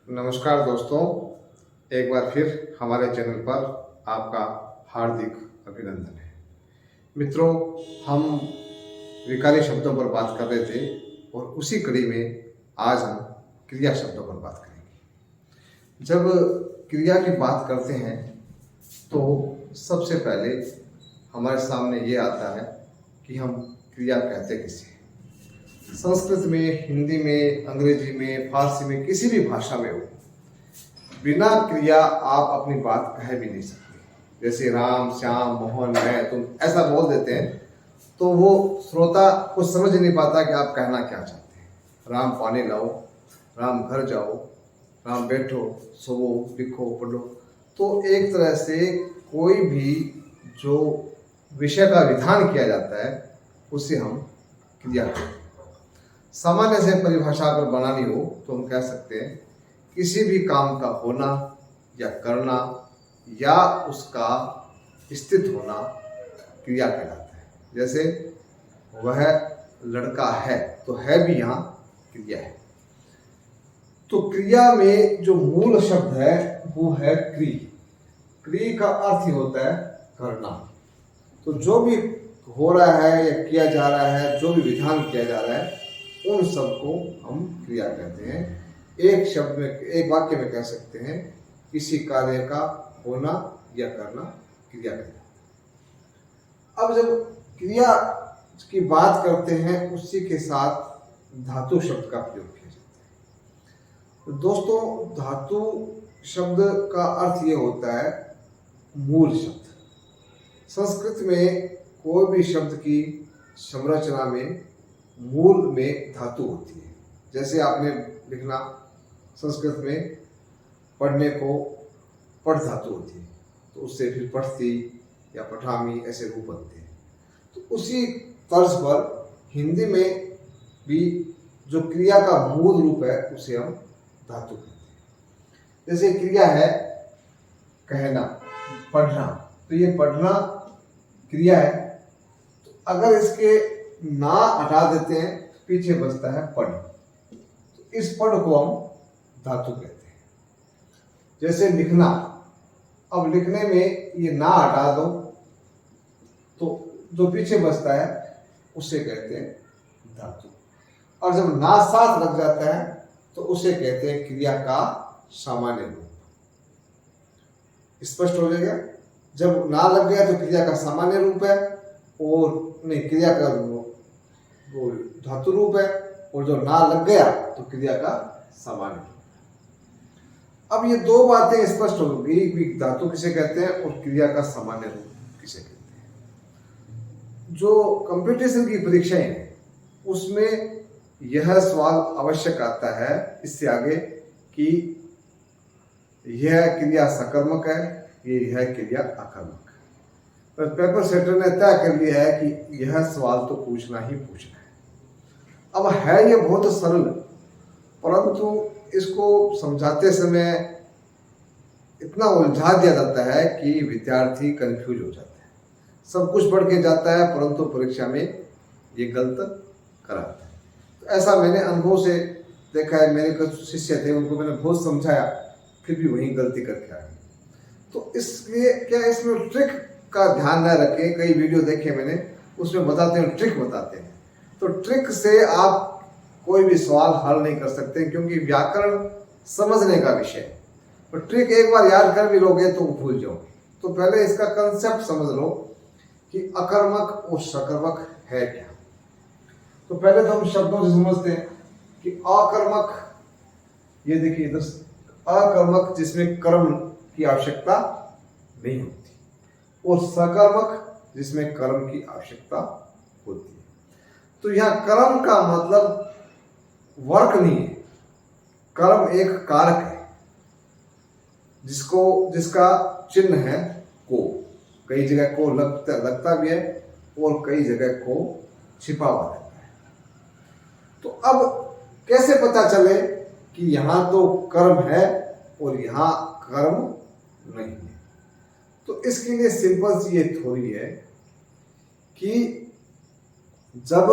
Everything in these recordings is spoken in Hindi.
नमस्कार दोस्तों, एक बार फिर हमारे चैनल पर आपका हार्दिक अभिनंदन है। मित्रों, हम विकारी शब्दों पर बात कर रहे थे और उसी कड़ी में आज हम क्रिया शब्दों पर बात करेंगे। जब क्रिया की बात करते हैं तो सबसे पहले हमारे सामने ये आता है कि हम क्रिया कहते किसे। संस्कृत में, हिंदी में, अंग्रेजी में, फारसी में, किसी भी भाषा में हो, बिना क्रिया आप अपनी बात कह भी नहीं सकते। जैसे राम, श्याम, मोहन, मैं, तुम ऐसा बोल देते हैं तो वो श्रोता कुछ समझ नहीं पाता कि आप कहना क्या चाहते हैं। राम पानी लाओ, राम घर जाओ, राम बैठो, सोवो, लिखो, पढ़ो, तो एक तरह से कोई भी जो विषय का विधान किया जाता है उसे हम क्रिया कहते हैं। सामान्य से परिभाषा अगर बनानी हो तो हम कह सकते हैं किसी भी काम का होना या करना या उसका स्थित होना क्रिया कहलाता है। जैसे वह लड़का है तो है भी यहाँ क्रिया है। तो क्रिया में जो मूल शब्द है वो है क्री। क्री का अर्थ ही होता है करना। तो जो भी हो रहा है या किया जा रहा है, जो भी विधान किया जा रहा है, उन सबको हम क्रिया कहते हैं। एक शब्द में, एक वाक्य में कह सकते हैं किसी कार्य का होना या करना क्रिया कहलाता है। अब जब क्रिया की बात करते हैं उसी के साथ धातु शब्द का प्रयोग किया जाता है। तो दोस्तों, धातु शब्द का अर्थ ये होता है मूल शब्द। संस्कृत में कोई भी शब्द की संरचना में मूल में धातु होती है। जैसे आपने लिखना संस्कृत में पढ़ने को पढ़ धातु होती है, तो उससे फिर पढ़ती या पठामी ऐसे रूप बनते हैं। तो उसी तर्ज पर हिंदी में भी जो क्रिया का मूल रूप है उसे हम धातु कहते हैं। जैसे क्रिया है कहना, पढ़ना, तो ये पढ़ना क्रिया है। तो अगर इसके ना हटा देते हैं तो पीछे बचता है पढ़। तो इस पढ़ को हम धातु कहते हैं। जैसे लिखना, अब लिखने में ये ना हटा दो तो जो पीछे बचता है उसे कहते हैं धातु। और जब ना साथ लग जाता है तो उसे कहते हैं क्रिया का सामान्य रूप। स्पष्ट हो जाएगा। जब ना लग गया तो क्रिया का सामान्य रूप है, और नहीं, क्रिया का वो धातु रूप है, और जो ना लग गया तो क्रिया का सामान्य रूप। अब ये दो बातें स्पष्ट होगी कि धातु किसे कहते हैं और क्रिया का सामान्य रूप किसे कहते हैं। जो कंपटीशन की परीक्षाएं हैं उसमें यह सवाल आवश्यक आता है इससे आगे कि यह क्रिया सकर्मक है, यह क्रिया अकर्मक है। पर पेपर सेटर ने तय कर लिया है कि यह सवाल तो पूछना ही पूछना है। अब है ये बहुत सरल, परंतु इसको समझाते समय इतना उलझा दिया जाता है कि विद्यार्थी कंफ्यूज हो जाता है। सब कुछ पढ़ के जाता है परंतु परीक्षा में ये गलत कराता है। तो ऐसा मैंने अनुभव से देखा है। मेरे कुछ शिष्य थे, उनको मैंने बहुत समझाया, फिर भी वही गलती करके आ गए। तो इसलिए क्या इसमें ट्रिक का ध्यान न रखें। कई वीडियो देखे मैंने, उसमें बताते हैं, ट्रिक बताते हैं। तो ट्रिक से आप कोई भी सवाल हल नहीं कर सकते, क्योंकि व्याकरण समझने का विषय है। तो ट्रिक एक बार याद कर भी लोगे तो भूल जाओगे। तो पहले इसका कंसेप्ट समझ लो कि अकर्मक और सकर्मक है क्या। तो पहले तो हम शब्दों से समझते हैं कि अकर्मक, ये देखिए इधर, अकर्मक जिसमें कर्म की आवश्यकता नहीं होती, और सकर्मक जिसमें कर्म की आवश्यकता होती है। तो यह कर्म का मतलब वर्क नहीं है। कर्म एक कारक है जिसका चिन्ह है को। कई जगह को लगता भी है और कई जगह को छिपा हुआ रहता है। तो अब कैसे पता चले कि यहां तो कर्म है और यहां कर्म नहीं है। तो इसके लिए सिंपल सी ये थ्योरी है कि जब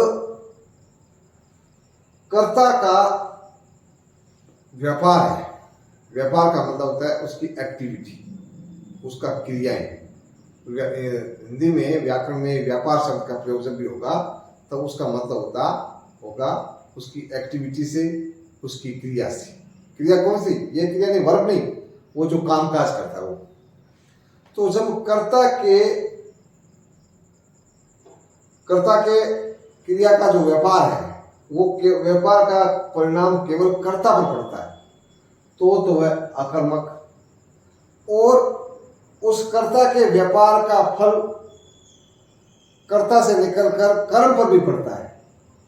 कर्ता का व्यापार है व्यापार का मतलब होता है उसकी एक्टिविटी, उसका क्रियाएं। हिंदी में व्याकरण में व्यापार शब्द का प्रयोग जब भी होगा तो उसका मतलब होगा उसकी एक्टिविटी से, उसकी क्रिया से। क्रिया कौन सी? ये क्रिया नहीं, वर्ब नहीं, वो जो काम काज करता है वो। तो जब कर्ता के क्रिया का जो व्यापार है वो व्यापार का परिणाम केवल कर्ता पर पड़ता है तो वह अकर्मक, और उस कर्ता के व्यापार का फल कर्ता से निकलकर कर्म पर भी पड़ता है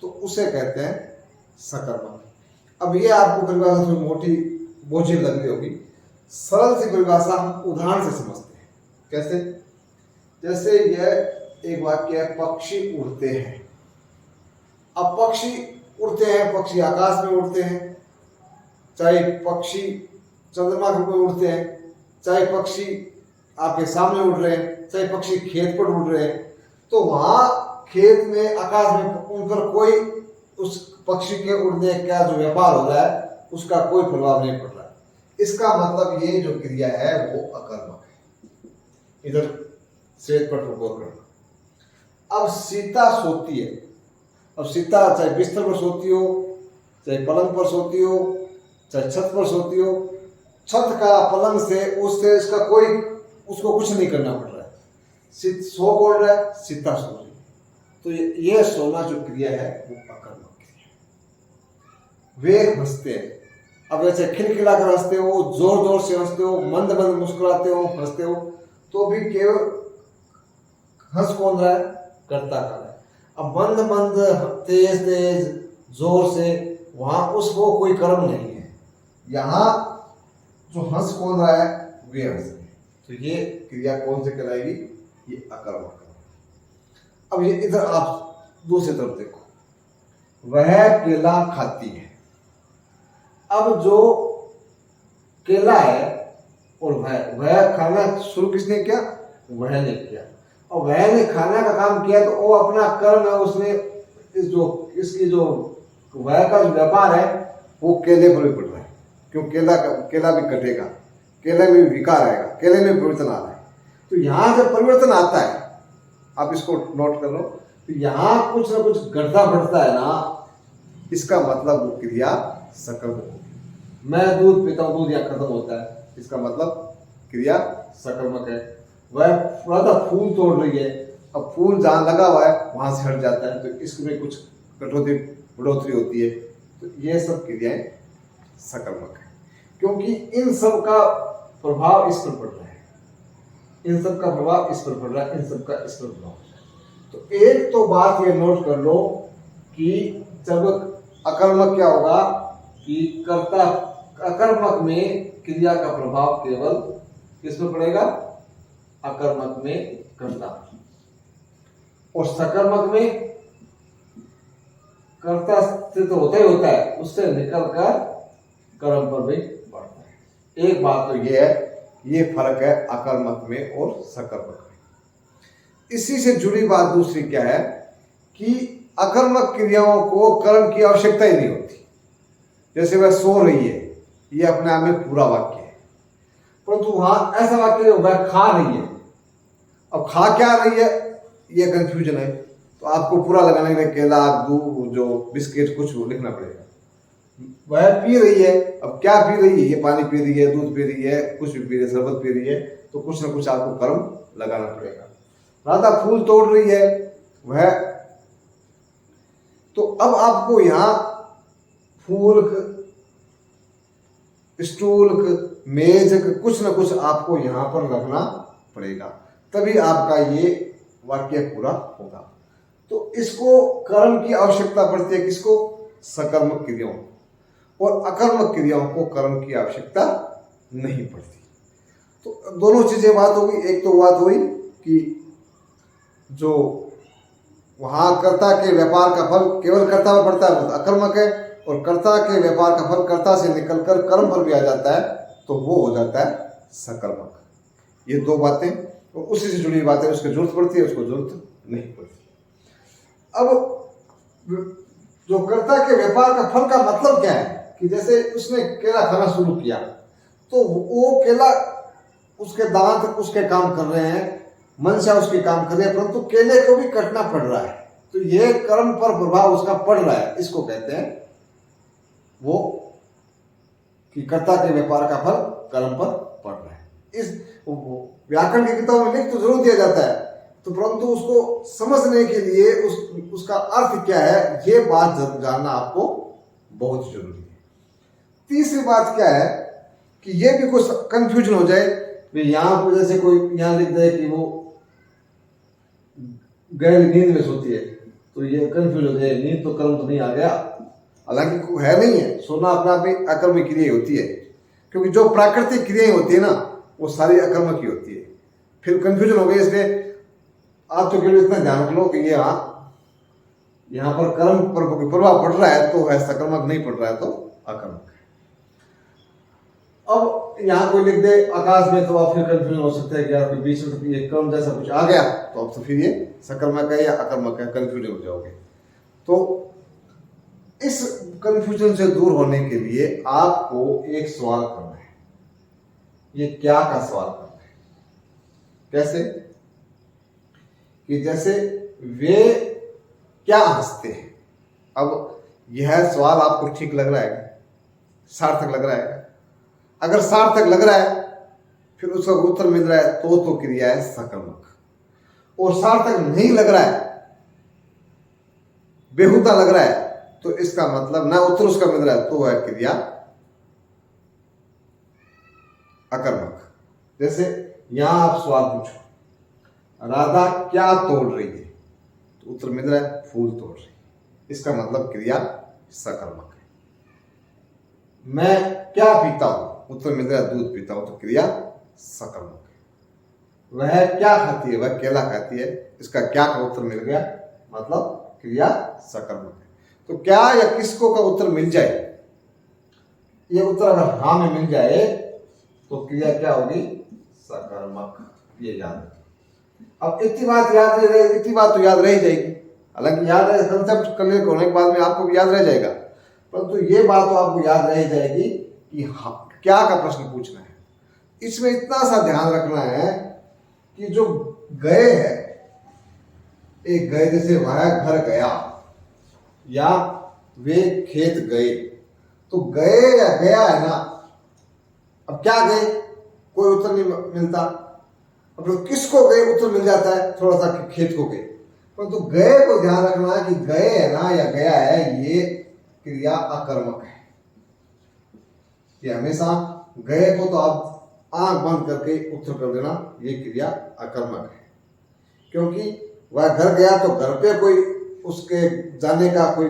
तो उसे कहते हैं सकर्मक। अब ये आपको परिभाषा थोड़ी मोटी बोझिल लग रही होगी, सरल सी परिभाषा हम उदाहरण से समझते हैं। कैसे? जैसे यह एक वाक्य है, पक्षी उड़ते हैं। अब पक्षी उड़ते हैं, पक्षी आकाश में उड़ते हैं, चाहे पक्षी चंद्रमा के ऊपर उड़ते हैं, चाहे पक्षी आपके सामने उड़ रहे हैं, चाहे पक्षी खेत पर उड़ रहे हैं, तो वहां खेत में आकाश में उन पर कोई उस पक्षी के उड़ने का जो व्यापार हो रहा है उसका कोई प्रभाव नहीं पड़ रहा है। इसका मतलब ये जो क्रिया है वो अकर्मक है। इधर श्वेत पट पर गौर करना। अब सीता सोती है। अब सीता चाहे बिस्तर पर सोती हो, चाहे पलंग पर सोती हो, चाहे छत पर सोती हो, छत का पलंग से उससे इसका कोई उसको कुछ नहीं करना पड़ रहा है। सो कौन रहा है? सीता सो रही है। तो ये सोना जो क्रिया है वो अकर्मक क्रिया है। वे हंसते हैं। अब जैसे खिलखिला कर हंसते हो, जोर जोर से हंसते हो, मंद मंद मुस्कुराते हो, हंसते हो, तो भी केवल हंस कौन रहा है? कर्ता कर रहा है। अब मंद मंद, तेज तेज, जोर से, वहां उसको कोई कर्म नहीं है। यहाँ जो हंस कौन रहा है? वे हंस रहे हैं। तो ये क्रिया कौन से कहलाएगी? ये अकर्मक। अब ये इधर आप दूसरी तरफ देखो, वह केला खाती है। अब जो केला है और वह खाना शुरू किसने किया? वह ने किया। और वह ने खाना का काम किया तो वो अपना कर्म है, उसने इसकी जो वह का जो व्यापार है वो केले पर भी पड़ रहा है। क्यों? केला भी कटेगा, केले में विकार आएगा, केले में परिवर्तन आ रहा है। तो यहाँ जब परिवर्तन आता है, आप इसको नोट कर लो, तो यहाँ कुछ ना कुछ घटता बढ़ता है ना, इसका मतलब वो क्रिया सकर्मक होगी। मैं दूध पीता हूँ, दूध यहाँ खत्म होता है, इसका मतलब क्रिया सकर्मक है। वह थोड़ा सा फूल तोड़ रही है, अब फूल जहाँ लगा हुआ है वहां से हट जाता है, तो इसमें कुछ बढ़ोतरी होती है। तो ये सब क्रियाएं सकर्मक है, क्योंकि इन सब का प्रभाव इस पर पड़ रहा है, इन सब का प्रभाव इस पर पड़ रहा है, इन सब का इस पर प्रभाव पड़ रहा है। तो एक तो बात ये नोट कर लो कि जब अकर्मक क्या होगा कि कर्ता, अकर्मक में क्रिया का प्रभाव केवल किस पर पड़ेगा? अकर्मक में कर्ता, और सकर्मक में कर्ता से तो होता ही होता है, उससे निकलकर कर्म पर भी बढ़ता है। एक बात तो ये है, ये फर्क है अकर्मक में और सकर्मक में। इसी से जुड़ी बात दूसरी क्या है कि अकर्मक क्रियाओं को कर्म की आवश्यकता ही नहीं होती। जैसे वह सो रही है, ये अपने आप में पूरा वाक्य है, परंतु वहां ऐसा वाक्य वह खा रही है। अब खा क्या रही है, ये कंफ्यूजन है, तो आपको पूरा लगाने के लिए केला, दूध, जो बिस्किट, कुछ लिखना पड़ेगा। वह पी रही है, अब क्या पी रही है? ये पानी पी रही है, दूध पी रही है, कुछ भी पी रही है, शरबत पी रही है, तो कुछ ना कुछ आपको कर्म लगाना पड़ेगा। राधा फूल तोड़ रही है, वह, तो अब आपको यहाँ फूल, स्टूल, मेज, कुछ ना कुछ आपको यहाँ पर रखना पड़ेगा, तभी आपका ये वाक्य पूरा होगा। तो इसको कर्म की आवश्यकता पड़ती है, किसको? सकर्मक क्रियाओं, और अकर्मक क्रियाओं को कर्म की आवश्यकता नहीं पड़ती। तो दोनों चीजें बात होगी। एक तो बात हुई कि जो वहां कर्ता के व्यापार का फल केवल कर्ता पर पड़ता है, तो अकर्मक है, और कर्ता के व्यापार का फल कर्ता से निकलकर कर्म पर भी आ जाता है, तो वो हो जाता है सकर्मक। ये दो बातें, और उसी से जुड़ी बातें, उसकी जरूरत पड़ती है, उसको जरूरत नहीं पड़ती। अब जो कर्ता के व्यापार का फल का मतलब क्या है कि जैसे उसने केला खाना शुरू किया, तो वो केला, उसके दांत उसके काम कर रहे हैं, मनसा उसके काम कर रहे हैं, परंतु केले को भी कटना पड़ रहा है। तो ये कर्म पर प्रभाव उसका पड़ रहा है। इसको कहते हैं वो कि कर्ता के व्यापार का फल कर्म पर पड़ रहा है। इस व्याकरण की किताबों में लिख तो जरूर दिया जाता है, तो परंतु उसको समझने के लिए उसका अर्थ क्या है, ये बात जानना आपको बहुत जरूरी है। तीसरी बात क्या है कि ये भी कुछ कंफ्यूजन हो जाए, यहां पर जैसे कोई यहां लिख दे कि वो गहरी नींद में सोती है, तो ये कंफ्यूज हो जाए, नींद तो कर्म तो नहीं आ गया, हालांकि है नहीं है। सोना अपना आप में अकर्मक क्रिया होती है, क्योंकि जो प्राकृतिक क्रियाएं होती है ना वो सारी अकर्मक ही होती है। फिर कंफ्यूजन हो गई, इसलिए आप तो केवल इतना ध्यान रख लो कि ये यहाँ पर कर्म पर प्रभाव पड़ रहा है तो है सकर्मक, नहीं पड़ रहा है तो अकर्मक है। अब यहाँ कोई लिख दे आकाश में, तो आप फिर कंफ्यूजन हो सकता है कि यार बीच में तो ये कर्म जैसा कुछ आ गया, तो अब तो फिर ये सकर्मक है या अकर्मक है, कंफ्यूजन हो जाओगे। तो इस कंफ्यूजन से दूर होने के लिए आपको एक सवाल करना है, ये क्या का सवाल करना है। कैसे कि जैसे वे क्या हंसते हैं। अब यह सवाल आपको ठीक लग रहा है, सार्थक लग रहा है? अगर सार्थक लग रहा है फिर उसका उत्तर मिल रहा है तो क्रिया है सकर्मक, और सार्थक नहीं लग रहा है, बेहुदा लग रहा है, तो इसका मतलब ना उत्तर उसका मिल रहा है तो है क्रिया अकर्मक। जैसे यहां आप सवाल पूछो, राधा क्या तोड़ रही है, तो उत्तर मिल रहा है फूल तोड़ रही है, इसका मतलब क्रिया सकर्मक है। मैं क्या पीता हूं, उत्तर मिल रहा है दूध पीता हूं, तो क्रिया सकर्मक है। वह क्या खाती है, वह केला खाती है, इसका क्या का उत्तर मिल गया, मतलब क्रिया सकर्मक है। तो क्या या किसको का उत्तर मिल जाए, ये उत्तर अगर हाँ में मिल जाए तो क्रिया क्या होगी, सकर्मक। ये याद रखिए। अब इतनी बात तो याद रह जाएगी, हालांकि याद है कंसेप्ट क्लियर होने के बाद में आपको भी याद रह जाएगा, परंतु ये बात तो आपको याद रह जाएगी कि हाँ क्या का प्रश्न पूछना है। इसमें इतना सा ध्यान रखना है कि जो गए है, एक गए जैसे वह घर गया या वे खेत गए, तो गए या गया है ना। अब क्या गए, कोई उत्तर नहीं मिलता, अब तो किसको गए उत्तर मिल जाता है, थोड़ा सा खेत को गए, परंतु गए को ध्यान रखना है कि गए है ना या गया है, ये क्रिया अकर्मक है। ये हमेशा गए को तो आप आंख बंद करके उत्तर कर देना, ये क्रिया अकर्मक है, क्योंकि वह घर गया तो घर पे कोई उसके जाने का कोई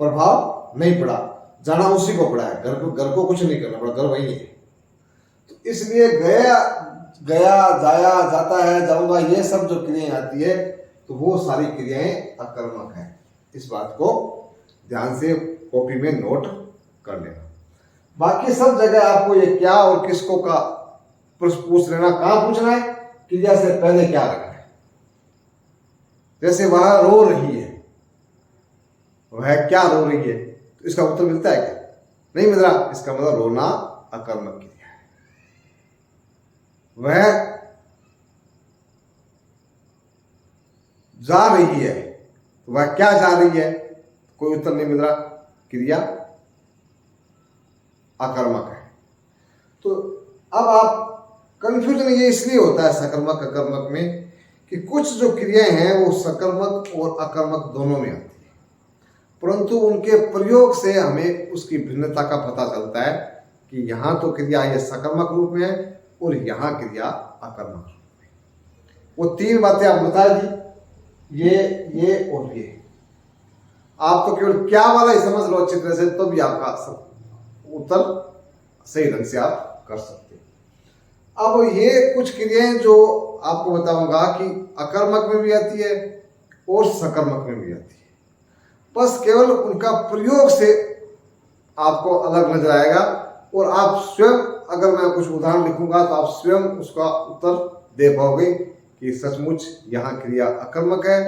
प्रभाव नहीं पड़ा, जाना उसी को पड़ा है, घर को कुछ नहीं करना पड़ा, घर वही है। तो इसलिए गया जाया जाता है, जाऊंगा, ये सब जो क्रियाएं आती है तो वो सारी क्रियाएं अकर्मक है। इस बात को ध्यान से कॉपी में नोट कर लेना। बाकी सब जगह आपको ये क्या और किसको का प्रश्न पूछ लेना। कहां पूछना है, क्रिया से पहले क्या रखना है। जैसे वह रो रही है, वह क्या रो रही है, तो इसका उत्तर मिलता है क्या, नहीं मिल रहा, इसका मतलब रोना अकर्मक क्रिया है। वह जा रही है, तो वह क्या जा रही है, कोई उत्तर नहीं मिल रहा, क्रिया अकर्मक है। तो अब आप कंफ्यूजन ये इसलिए होता है सकर्मक अकर्मक में कि कुछ जो क्रियाएं हैं वो सकर्मक और अकर्मक दोनों में आती है, परंतु उनके प्रयोग से हमें उसकी भिन्नता का पता चलता है कि यहां तो क्रिया ये सकर्मक रूप में है और यहां क्रिया अकर्मक रूप में। वो तीन बातें आप बता दी, ये और ये। आप तो केवल क्या वाला ही समझ लो अच्छी तरह से, तो भी आपका उत्तर सही ढंग से आप कर सकते हैं। अब ये कुछ क्रियाएं जो आपको बताऊंगा कि अकर्मक में भी आती है और सकर्मक में भी आती है, बस केवल उनका प्रयोग से आपको अलग नजर आएगा, और आप स्वयं, अगर मैं कुछ उदाहरण लिखूंगा तो आप स्वयं उसका उत्तर दे पाओगे कि सचमुच यहाँ क्रिया अकर्मक है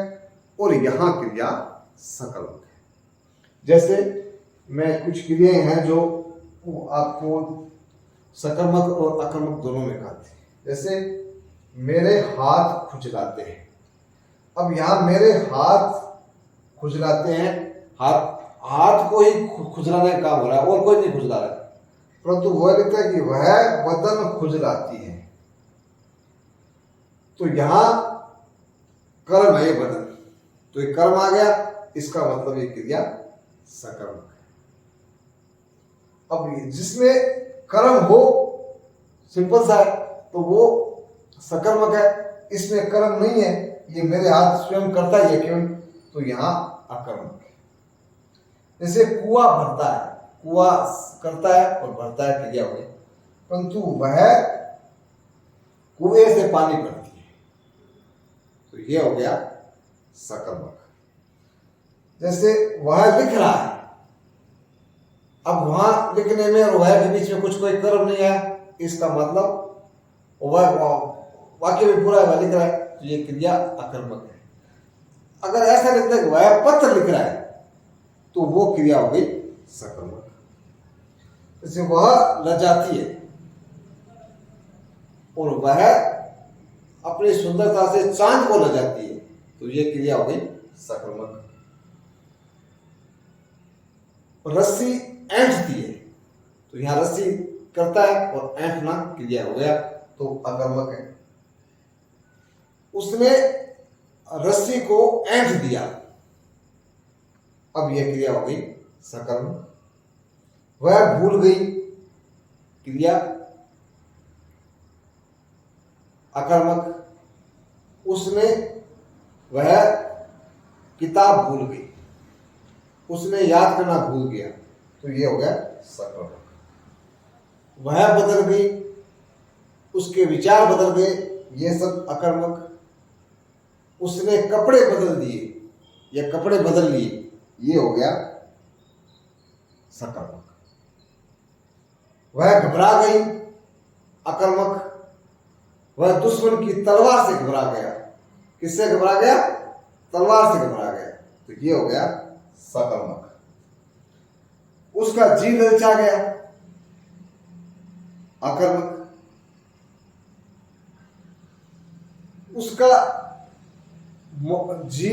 और यहाँ क्रिया सकर्मक है। जैसे मैं कुछ क्रियाएं हैं जो आपको सकर्मक और अकर्मक दोनों में खाते हैं। जैसे मेरे हाथ खुजलाते हैं। अब यहाँ मेरे हाथ खुजलाते हैं, हाथ हाथ को ही खुजलाने का काम हो रहा है और कोई नहीं खुजला रहा है, परंतु वह लिखता है कि वह बदन खुजलाती है। तो यहां कर्म है ये बदन, तो ये कर्म आ गया, इसका मतलब ये क्रिया सकर्मक है। अब जिसमें कर्म हो सिंपल सा है तो वो सकर्मक है, इसमें कर्म नहीं है, ये मेरे हाथ स्वयं करता ही है केवल, तो यहां अकर्मक है। जैसे कुआं भरता है, कुआं करता है और भरता है, क्रिया हो गई, परंतु वह कुएं से पानी भरती है, तो ये हो गया सकर्मक। जैसे वह लिख रहा है, अब वहां लिखने में और वह के बीच में कुछ कोई कर्म नहीं है, इसका मतलब वह वाक्य भी पूरा वह लिख रहा है, तो ये क्रिया अकर्मक है। अगर ऐसा लिखता है कि वह पत्र लिख रहा है, तो वो क्रिया हो गई सकर्मक। जैसे वह लजाती है और वह अपनी सुंदरता से चांद को लजाती है, तो ये क्रिया हो गई सकर्मक। रस्सी ऐंठती है, तो यहां रस्सी करता है और ऐंठना क्रिया हो गया, तो अकर्मक है। उसने रस्सी को ऐंठ दिया, अब यह क्रिया हो गई सकर्मक। वह भूल गई, क्रिया अकर्मक। उसने वह किताब भूल गई, उसने याद करना भूल गया, तो ये हो गया सकर्मक। वह बदल गई, उसके विचार बदल गए, ये सब अकर्मक। उसने कपड़े बदल दिए या कपड़े बदल लिए, ये हो गया सकर्मक। वह घबरा गई, अकर्मक। वह दुश्मन की तलवार से घबरा गया, किससे घबरा गया? तलवार से घबरा गया, तो ये हो गया सकर्मक। उसका जी ललचा गया, अकर्मक। उसका जी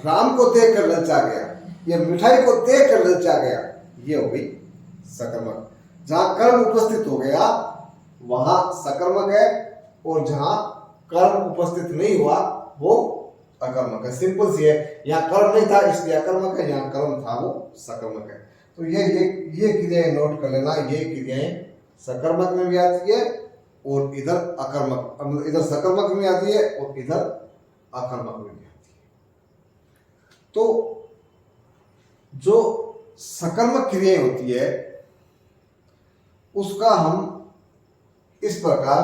राम को देखकर ललचा गया या मिठाई को देखकर ललचा गया, ये हो गई सकर्मक। जहां कर्म उपस्थित हो गया वहां सकर्मक है, और जहां कर्म उपस्थित नहीं हुआ वो अकर्मक है। सिंपल सी है, यहाँ कर्म नहीं था इसलिए अकर्मक है, यहाँ कर्म था वो सकर्मक है। तो ये क्रियाएं नोट कर लेना, ये क्रियाएं सकर्मक में भी आती है और इधर अकर्मक, इधर सकर्मक में आती है और इधर अकर्मक में भी आती है। तो जो सकर्मक क्रियाएं होती है उसका हम इस प्रकार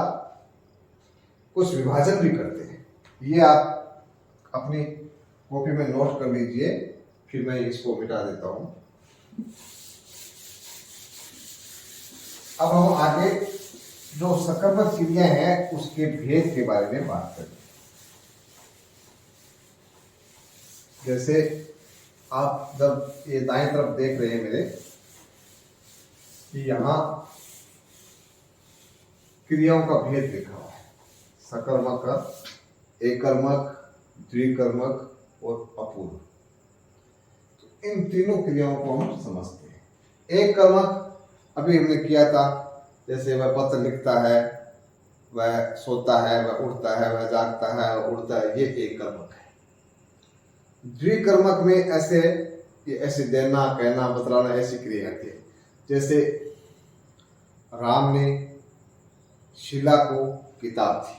कुछ विभाजन भी करते हैं। ये आप अपनी कॉपी में नोट कर लीजिए, फिर मैं इसको मिटा देता हूं। अब हम आगे जो सकर्मक क्रियाएं हैं उसके भेद के बारे में बात करें। जैसे आप जब ये दाएं तरफ देख रहे हैं मेरे, कि यहां क्रियाओं का भेद लिखा हुआ है, सकर्मक, एकर्मक, द्विकर्मक और अपूर्व। तो इन तीनों क्रियाओं को हम समझते हैं। एक कर्मक अभी हमने किया था, जैसे वह पत्र लिखता है, वह सोता है, वह उठता है, वह जागता है, वह उड़ता है, ये एक कर्मक है। द्विकर्मक में ऐसे देना, कहना, बतलाना, ऐसी क्रिया आती है। जैसे राम ने शीला को किताब दी,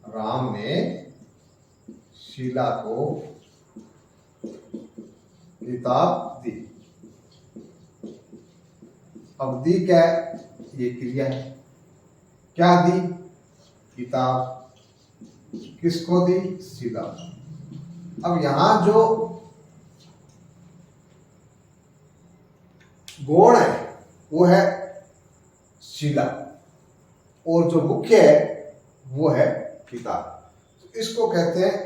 राम ने शीला को किताब दी। अब दी क्या है? ये क्रिया है। क्या दी? किताब। किसको दी? शीला। अब यहां जो गौण है वो है शीला, और जो मुख्य है वो है किताब। तो इसको कहते हैं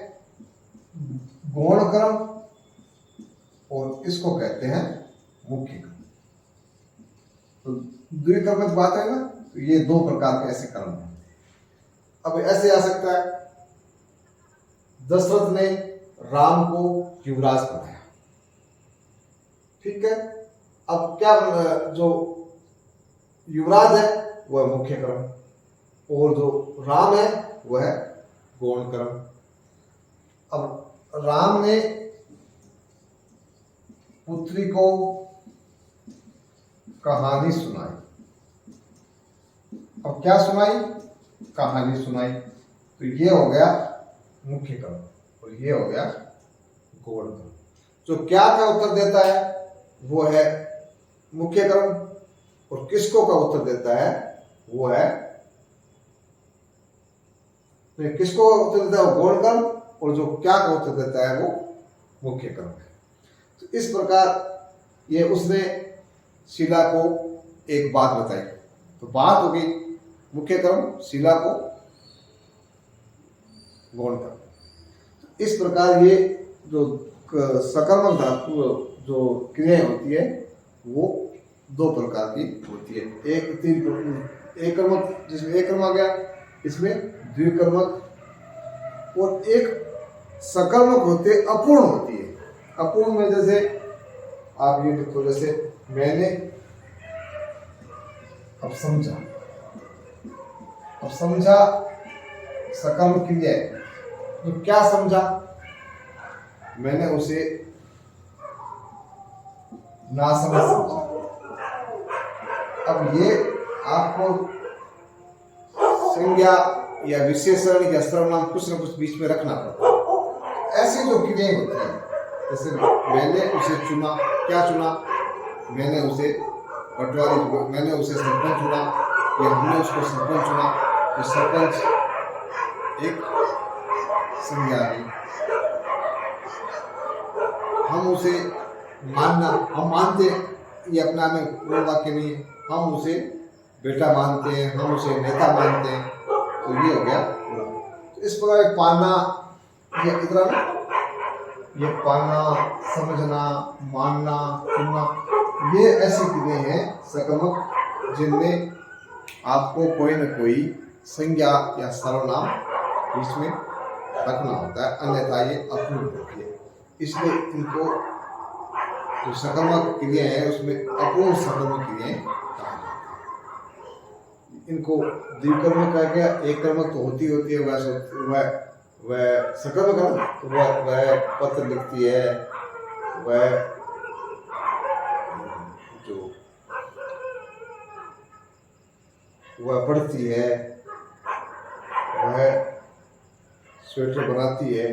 गौण कर्म और इसको कहते हैं मुख्य कर्म। तो द्विकर्मज बात है ना, तो ये दो प्रकार के ऐसे कर्म हैं। अब ऐसे आ सकता है, दशरथ ने राम को युवराज बनाया, ठीक है। अब क्या जो युवराज है वह मुख्य कर्म, और जो राम है वह है गौण कर्म। अब राम ने पुत्री को कहानी सुनाई। अब क्या सुनाई? कहानी सुनाई। तो ये हो गया मुख्य कर्म और ये हो गया गौण कर्म। जो क्या का उत्तर देता है वो है मुख्य कर्म, और किसको का उत्तर देता है वो है, किसको उत्तर देता है वो गौण कर्म, और जो क्या का उत्तर देता है वो मुख्य कर्म है। तो इस प्रकार ये उसने शीला को एक बात बताई, तो बात हो गई मुख्य कर्म, शीला को गौण कर्म। इस प्रकार ये जो सकर्मक धातु जो क्रियाएं होती है वो दो प्रकार की होती है। एक कर्मक, जिसमें एक कर्म आ गया, इसमें द्विकर्मक, और एक सकर्मक होते अपूर्ण होती है। अपूर्ण में जैसे आप ये लिखो, जैसे मैंने अब समझा, अब समझा सकर्म क्रिया है। तो क्या समझा? मैंने उसे नासमझ समझा। अब ये आपको संज्ञा या विशेषण या सर्वनाम कुछ न कुछ बीच में रखना पड़ता है। ऐसी जो क्रियाएं होती है, जैसे मैंने उसे चुना, क्या चुना? मैंने उसे पटवारी, मैंने उसे सरपंच चुना, या हमने उसको सरपंच चुना। तो सरपंच एक संज्ञा है। हम उसे मानना, हम मानते, ये अपना में पूर्ण वाक्य नहीं है, हम उसे बेटा मानते हैं, हम उसे नेता मानते हैं, तो ये हो गया पूरा। तो इस प्रकार पाना, ये इतना ना, ये पाना, समझना, मानना, चुनना, ये ऐसी क्रियाएं हैं सकर्मक जिनमें आपको कोई न कोई संज्ञा या सर्वनाम बीच में रखना होता है, अन्यथा ये अपूर्ण होती है। इसलिए इनको जो सकर्मक क्रियाएं हैं उसमें अपूर्ण सकर्मक क्रियाएं कहा जाता है। इनको द्विकर्मक कहा गया। एक कर्मक तो होती है, वह सकर्मक है ना, तो वह पत्र लिखती है, वह जो वह पढ़ती है, वह स्वेटर बनाती है,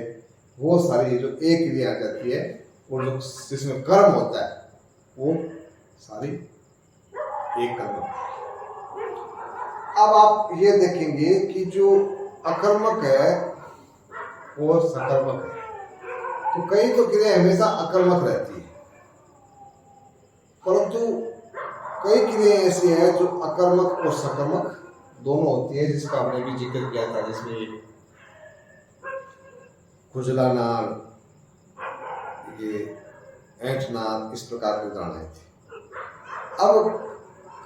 वो सारी जो एक क्रिया आ जाती है, और जो जिसमें कर्म होता है वो सारी एक कर्म। अब आप ये देखेंगे कि जो अकर्मक है और सकर्मक है, तो कई तो क्रिया हमेशा अकर्मक रहती है, परंतु कई क्रियाएं ऐसी है जो अकर्मक और सकर्मक दोनों होती है, जिसका हमने भी जिक्र किया था, जिसमें खुजलाना, ये ऐंठना, इस प्रकार के उदाहरण थे। अब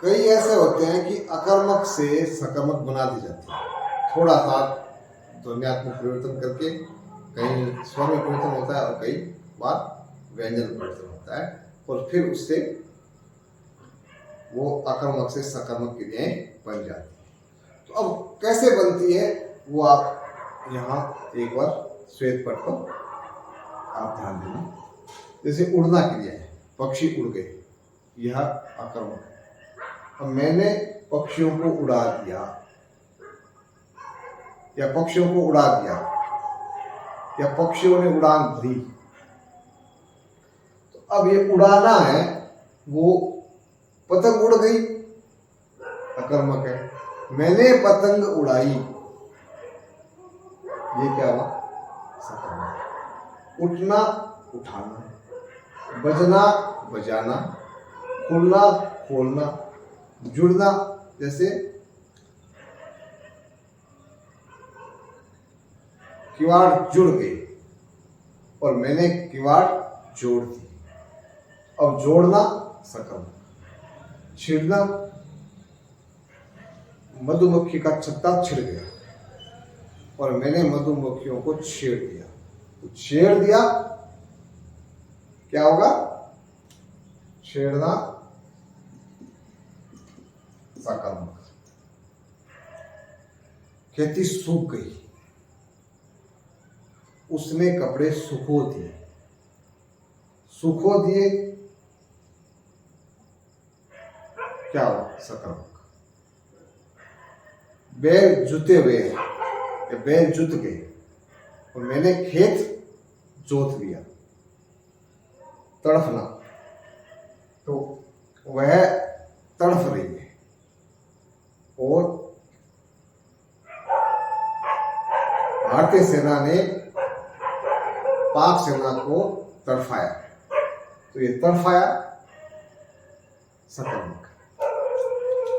कई ऐसे होते हैं कि अकर्मक से सकर्मक बना दी जाती है, थोड़ा सा ध्वन्यात्मक परिवर्तन करके, कहीं स्वर में परिवर्तन होता है और कई बार व्यंजन परिवर्तन होता है, और फिर उससे वो अकर्मक से सकर्मक क्रियाएं बन जाती है। तो अब कैसे बनती है वो आप यहाँ एक बार श्वेत पट पर आप ध्यान देना। जैसे उड़ना क्रिया है, पक्षी उड़ गए, यह अकर्मक है। अब मैंने पक्षियों को उड़ा दिया, या पक्षियों को उड़ा दिया, या पक्षियों ने उड़ान भरी। तो अब ये उड़ाना है, वो पतंग उड़ गई, अकर्मक है। मैंने पतंग उड़ाई, ये क्या हुआ? सकर्मक। उठना, उठाना, बजना, बजाना, खुलना, खोलना, जुड़ना, जैसे किवाड़ जुड़ गई और मैंने किवाड़ जोड़ दी। अब जोड़ना सकर्मक, छेड़ना, मधुमक्खी का छत्ता छिड़ गया और मैंने मधुमक्खियों को छेड़ दिया। तो छेड़ दिया क्या होगा? छेड़ना सकर्मक। खेती सूख गई, उसने कपड़े सुखो दिए। सुखो दिए क्या हुआ? सकर्मक। बैल जुते हुए हैं, बैल जुत गए और मैंने खेत जोत लिया। तड़फना, तो वह तड़फ रही है और भारतीय सेना ने पाक सेना को तड़फाया। तो ये तड़फाया सकर्मक।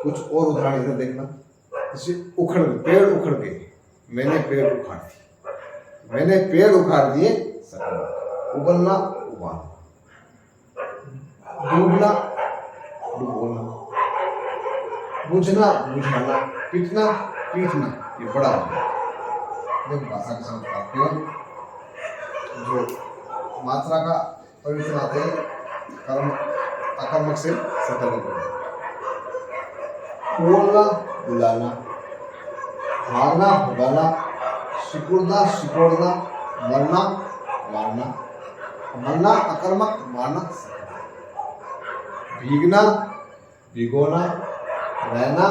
कुछ और उदाहरण इधर देखना। जैसे उखड़, पेड़ उखड़ गए, मैंने पेड़ उखाड़ दिए। मैंने पेड़ उखाड़ दिए सकर्मक। उबलना, उबालना। डूबना, डुबोना। बुझना, बुझाना। पीटना, पीटना। ये बड़ा हो गया। देखो भाषा के समझ पाते हो, जो मात्रा का परिवर्तन आते हैं कर्म अकर्मक से सकर्मक हो। बोलना, बुलाना। भागना, भगाना। सिकुड़ना, सिकोड़ना। मरना, मारना। मरना अकर्मक, मारना सकर्मक। भीगना, भिगोना। रहना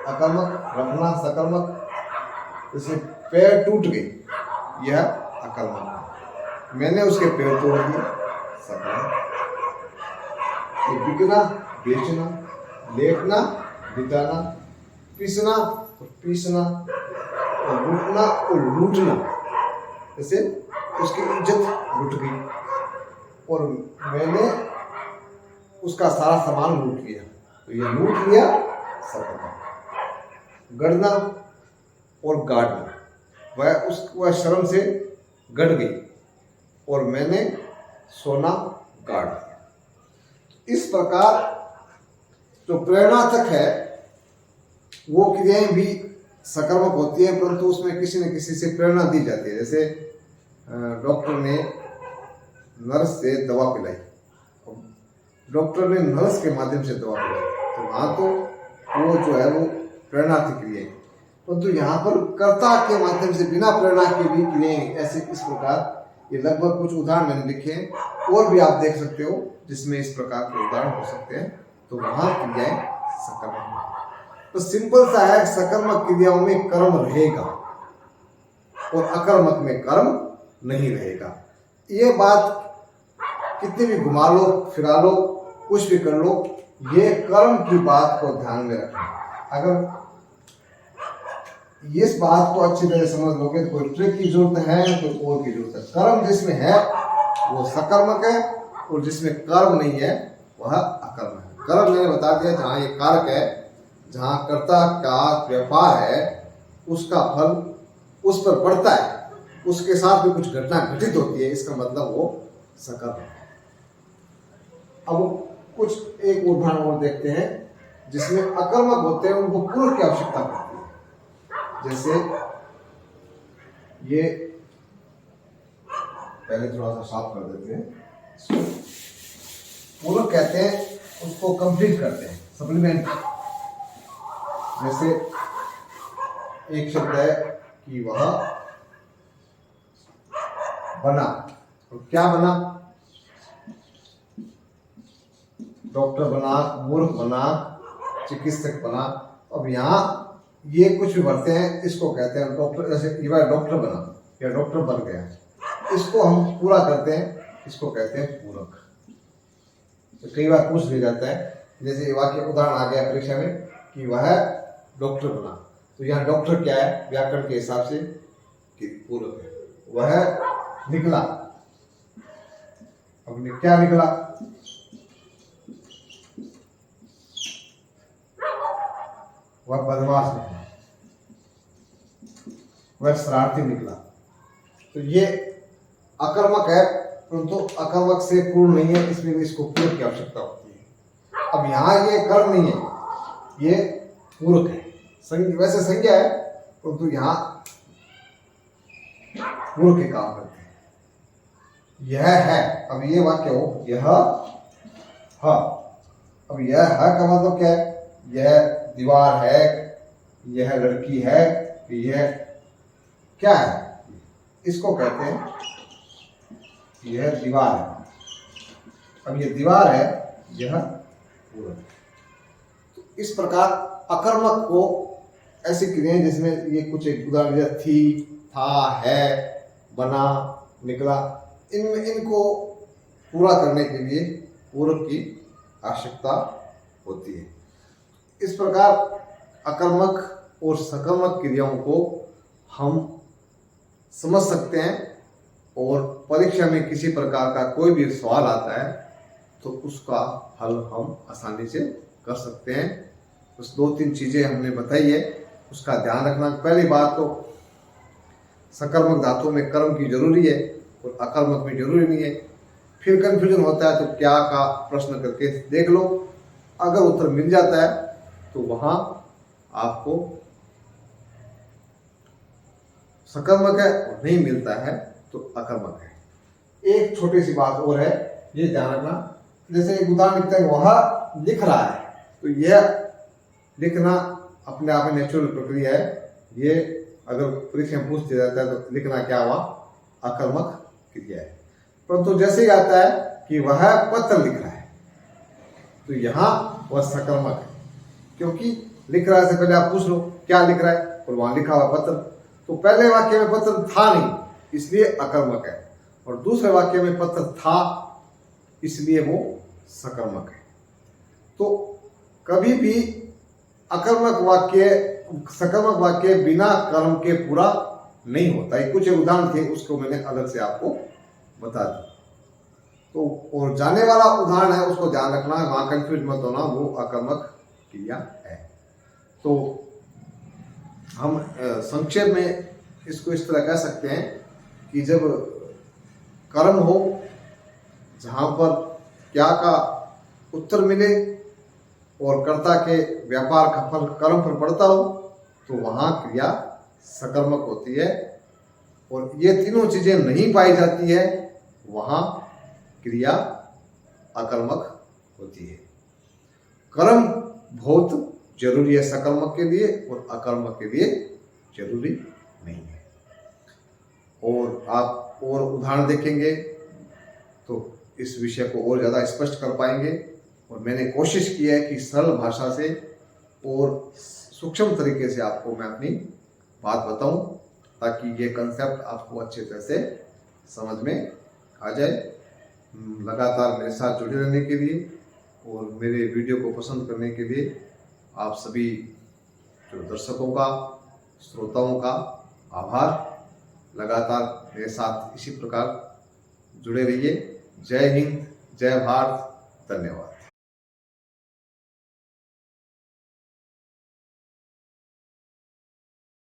अकर्मक, रखना सकर्मक। जैसे पैर टूट गई, यह अकर्मक है। मैंने उसके पैर तोड़ दिए, सकर्मक। बिकना, बेचना। लेटना, बिताना। पीसना और पीसना। और लूटना और लूटना। जैसे उसकी इज्जत लूट गई और मैंने उसका सारा सामान लूट लिया, तो ये लूट लिया सकर्मक। गढ़ना और गाड़ना, वह शर्म से गड़ गई और मैंने सोना गाड़ दिया। इस प्रकार जो प्रेरणार्थक है वो क्रियाएं भी सकर्मक होती है, परंतु उसमें किसी न किसी से प्रेरणा दी जाती है। जैसे डॉक्टर ने नर्स से दवा पिलाई, डॉक्टर ने नर्स के माध्यम से दवा पिलाई, तो वहां तो वो जो है वो प्रेरणार्थक क्रिया है। परंतु यहाँ पर कर्ता के माध्यम से बिना प्रेरणा के भी क्रियाएं ऐसे इस प्रकार, ये लगभग कुछ उदाहरण मैंने लिखे हैं और भी आप देख सकते हो जिसमें इस प्रकार के उदाहरण हो सकते हैं। तो वहां क्रियाएं सकर्मक है। तो सिंपल सा है, सकर्मक क्रियाओं में कर्म रहेगा और अकर्मक में कर्म नहीं रहेगा। ये बात कितनी भी घुमा लो फिरा लो कुछ भी कर लो, ये कर्म की बात को ध्यान में रखना। अगर इस बात को अच्छी तरह समझ लोगे तो कोई ट्रिक की जरूरत है, कोई और की जरूरत है। कर्म जिसमें है वो सकर्मक है और जिसमें कर्म नहीं है वह अकर्मक है। कर्म मैंने बता दिया, जहाँ ये कारक है, जहाँ कर्ता का व्यापार है, उसका फल उस पर पड़ता है, उसके साथ भी कुछ घटना घटित होती है, इसका मतलब वो सकर्मक है। अब कुछ एक उदाहरण और देखते हैं जिसमें अकर्मक होते हैं, उनको पूरक की आवश्यकता पड़ती है। जैसे ये पहले थोड़ा सा साफ कर देते हैं। पूरक कहते हैं उसको कंप्लीट करते हैं, सप्लीमेंट। जैसे एक शब्द है कि वह बना, और क्या बना? डॉक्टर बना, मूर्ख बना, चिकित्सक बना। अब यहाँ ये कुछ भी बढ़ते हैं, इसको कहते हैं डॉक्टर। जैसे ये डॉक्टर बना या डॉक्टर बन गया, इसको हम पूरा करते हैं, इसको कहते हैं पूरक। तो कई बार पूछ लिया जाता है, जैसे ये वाक्य उदाहरण आ गया परीक्षा में कि वह डॉक्टर बना, तो यहाँ डॉक्टर क्या है व्याकरण के हिसाब से कि पूरक है। वह निकला, अब क्या निकला? वह बदमाश निकला, वह शरारती निकला। तो ये अकर्मक है, परंतु अकर्मक से पूर्ण नहीं है, इसलिए इसको पूरक की आवश्यकता होती है। अब यहाँ ये कर्म नहीं है, ये पूरक है। वैसे संज्ञा है परंतु यहाँ पूरक के काम करते हैं। यह है, अब ये वाक्य हो यह है। अब यह है का मतलब क्या है? यह दीवार है, यह लड़की है, यह क्या है? इसको कहते हैं यह दीवार है। अब यह दीवार है, यह पूरक है। तो इस प्रकार अकर्मक को ऐसी क्रियाएं जिसमें ये कुछ एक उदाहरण थी, था, है, बना, निकला, इनको पूरा करने के लिए पूरक की आवश्यकता होती है। इस प्रकार अकर्मक और सकर्मक क्रियाओं को हम समझ सकते हैं और परीक्षा में किसी प्रकार का कोई भी सवाल आता है तो उसका हल हम आसानी से कर सकते हैं। बस 2-3 चीज़ें हमने बताई है, उसका ध्यान रखना। पहली बात तो सकर्मक धातु में कर्म की जरूरी है और अकर्मक में जरूरी नहीं है। फिर कंफ्यूजन होता है तो क्या का प्रश्न करके देख लो, अगर उत्तर मिल जाता है तो वहां आपको सकर्मक है और नहीं मिलता है तो अकर्मक है। एक छोटी सी बात और है, ये ध्यान रखना, जैसे एक उदाहरण लिखते हैं वह लिख रहा है, तो यह लिखना अपने आप में नेचुरल प्रक्रिया है। ये अगर परीक्षा में पूछ दिया जाता है तो लिखना क्या हुआ? अकर्मक क्रिया है। परंतु जैसे ही आता है कि वह पत्र लिख रहा है तो यहाँ वह सकर्मक है, क्योंकि लिख रहा है से पहले आप पूछ लो क्या लिख रहा है और वहां लिखा हुआ पत्र, तो पहले वाक्य में पत्र था नहीं इसलिए अकर्मक है, और दूसरे वाक्य में पत्र था इसलिए वो सकर्मक है। तो कभी भी अकर्मक वाक्य सकर्मक वाक्य बिना कर्म के पूरा नहीं होता है। कुछ उदाहरण थे उसको मैंने अलग से आपको बता दिया। तो और जाने वाला उदाहरण है उसको ध्यान रखना, वहां कंफ्यूज मत होना, वो अकर्मक क्रिया है। तो हम संक्षेप में इसको इस तरह कह सकते हैं कि जब कर्म हो जहां पर क्या का उत्तर मिले और कर्ता के व्यापार का फल कर्म पर पड़ता हो तो वहां क्रिया सकर्मक होती है, और ये तीनों चीजें नहीं पाई जाती है वहां क्रिया अकर्मक होती है। कर्म बहुत जरूरी है सकर्मक के लिए और अकर्मक के लिए जरूरी नहीं है। और आप और उदाहरण देखेंगे तो इस विषय को और ज़्यादा स्पष्ट कर पाएंगे, और मैंने कोशिश की है कि सरल भाषा से और सूक्ष्म तरीके से आपको मैं अपनी बात बताऊं ताकि ये कंसेप्ट आपको अच्छे तरह से समझ में आ जाए। लगातार मेरे साथ जुड़े रहने के लिए और मेरे वीडियो को पसंद करने के लिए आप सभी जो दर्शकों का, श्रोताओं का आभार। लगातार मेरे साथ इसी प्रकार जुड़े रहिए। जय हिंद, जय भारत, धन्यवाद।